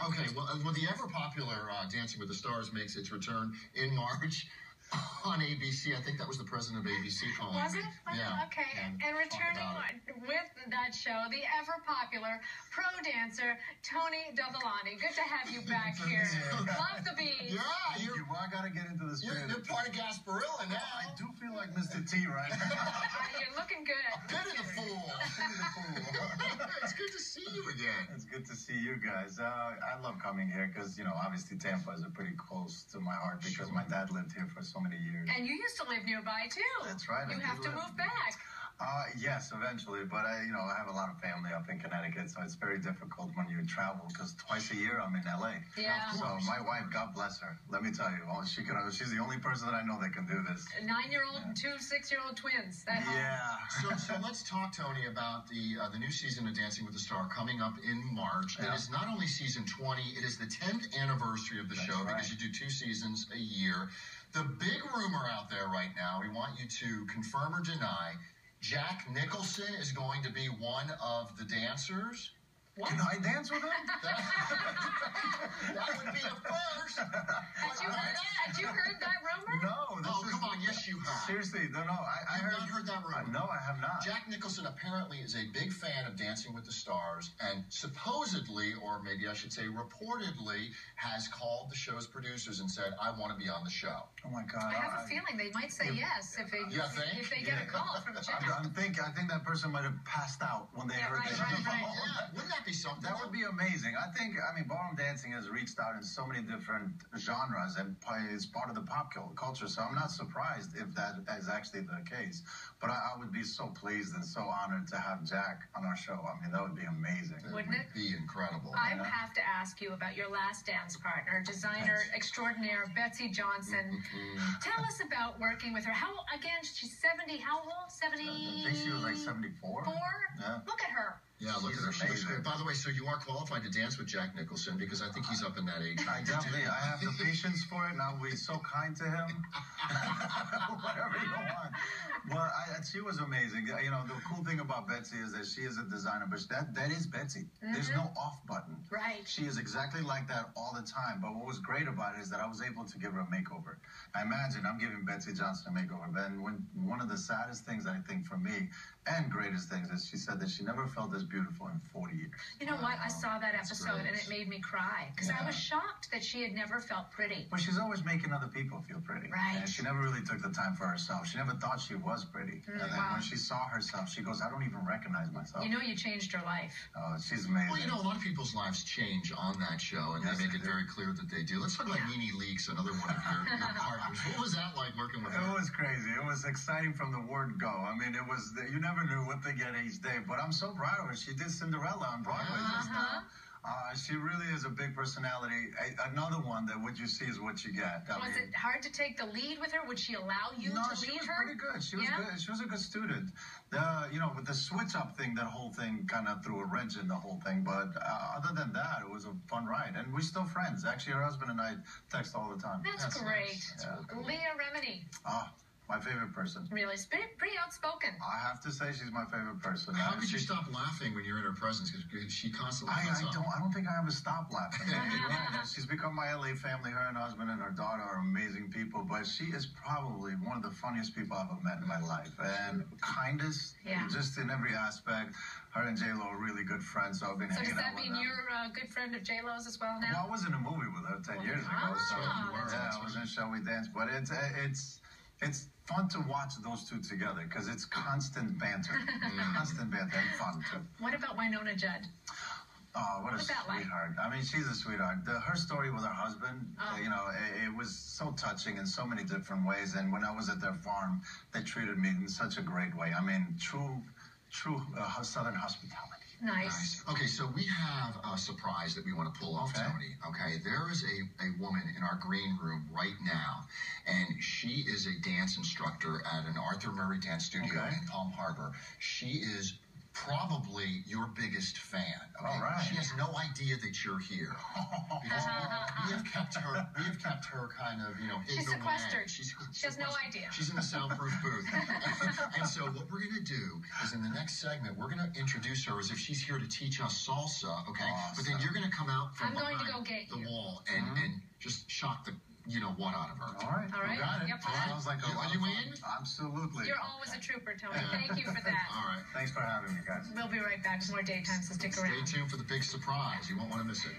Okay, well, the ever-popular Dancing with the Stars makes its return in March on ABC. I think that was the president of ABC calling. Was it? Yeah. Okay. And returning with that show, the ever-popular pro dancer, Tony Dovolani. Good to have you back here. Love the beat. Yeah. Well, I got to get into the spirit. You're part of Gasparilla now. I do feel like Mr. T right now. You're looking good. Pity the fool. It's good to see you again. It's good to see you guys. I love coming here because, you know, obviously Tampa is pretty close to my heart because my dad lived here for so many years. And you used to live nearby, too. That's right. You have to move back. Yes, eventually. But, I have a lot of family up in Connecticut, so it's very difficult when you travel because twice a year I'm in L.A. Yeah. So my wife, God bless her, let me tell you, she's the only person that I know that can do this. A 9-year-old and 2 6-year-old twins. So let's talk, Tony, about the new season of Dancing with the Star coming up in March. It is not only season 20, it is the 10th anniversary of the show because you do 2 seasons a year. The big rumor out there right now, we want you to confirm or deny, Jack Nicholson is going to be one of the dancers. What? Can I dance with him? That would be a first. Had you heard that rumor? No. Come on. Yes, you have. Seriously, no. I heard that rumor. No, I have not. Jack Nicholson apparently is a big fan of Dancing with the Stars and supposedly, or maybe I should say reportedly, has called the show's producers and said, I want to be on the show. Oh, my God. I have a feeling they might say yes if they get a call from Jack. I think that person might have passed out when they heard that. Yeah, wouldn't that be something? That would be amazing. Ballroom dancing has reached out in so many different genres and is part of the pop culture, so I'm not surprised if that is actually the case. But I would be so pleased and so honored to have Jack on our show. That would be amazing. Wouldn't it? Be incredible. I have to ask you about your last dance partner, designer extraordinaire Betsy Johnson. Tell us about working with her. She's 70, how old? 70? I think she was like 74. Yeah. Look at her. Yeah, look at her. She looks great. By the way, so you are qualified to dance with Jack Nicholson because I think he's up in that age. I have the patience for it, and I'll be so kind to him. Whatever you want. Well, she was amazing. The cool thing about Betsy is that she is a designer, but that is Betsy. There's no off button. Right. She is exactly like that all the time. But what was great about it is that I was able to give her a makeover. I imagine I'm giving Betsy Johnson a makeover. Then one of the saddest things I think for me and greatest things is she said that she never felt as beautiful in 40 years. You know what? I saw that episode and it made me cry because I was shocked that she had never felt pretty. Well, she's always making other people feel pretty. Right. And she never really took the time for herself. She never thought she was pretty. And then when she saw herself, she goes, I don't even recognize myself. You know, you changed her life. Oh, she's amazing. Well, a lot of people's lives change on that show, and they make it very clear that they do. Let's talk about Nene Leakes, another one of your partners. What was that like working with her? It was crazy. It was exciting from the word go. It was, you never knew what to get each day, but I'm so proud of her. She did Cinderella on Broadway just now. She really is a big personality. Another one that what you see is what you get. Was it hard to take the lead with her? Would she allow you to lead her? No, she was pretty good. She was good. She was a good student. With the switch up thing, that whole thing kind of threw a wrench in the whole thing. But other than that, it was a fun ride. And we're still friends. Actually, her husband and I text all the time. That's great. Nice. That's cool. Leah Remini. My favorite person. Really? Pretty outspoken. I have to say she's my favorite person. How could you stop laughing when you're in her presence? Because she constantly I don't think I ever stop laughing. She's become my LA family. Her and her husband and her daughter are amazing people. But she is probably one of the funniest people I've ever met in my life. And kindest, just in every aspect. Her and J-Lo are really good friends. So I've been hanging out with them. So does that mean you're a good friend of J-Lo's as well now? Well, I was in a movie with her 10 years ago. I was in Shall We Dance. But it's fun to watch those two together because it's constant banter. Constant banter and fun, too. What about Winona Judd? Oh, what a sweetheart. She's a sweetheart. Her story with her husband, it was so touching in so many different ways. And when I was at their farm, they treated me in such a great way. True Southern hospitality. Nice. Okay, so we have a surprise that we want to pull off, Tony. Okay, there is a woman in our green room right now, and she is a dance instructor at an Arthur Murray dance studio in Palm Harbor. She is probably your biggest fan. Okay? All right. She has no idea that you're here. Because we have kept her kind of, hidden She's sequestered. away. She has no idea. She's in the soundproof booth. And so what we're going to do is in the next segment, we're going to introduce her as if she's here to teach us salsa, okay? Awesome. But then you're going to come out from I'm going to behind go get the you. wall and just shock the what out of her. All right. All right. Got it. Yep. Sounds like a lot Are you of in? fun. Absolutely. You're always a trooper, Tony. Thank you for that. All right. Thanks for having me, guys. We'll be right back with more Daytime, so stick around. Stay tuned for the big surprise. You won't want to miss it.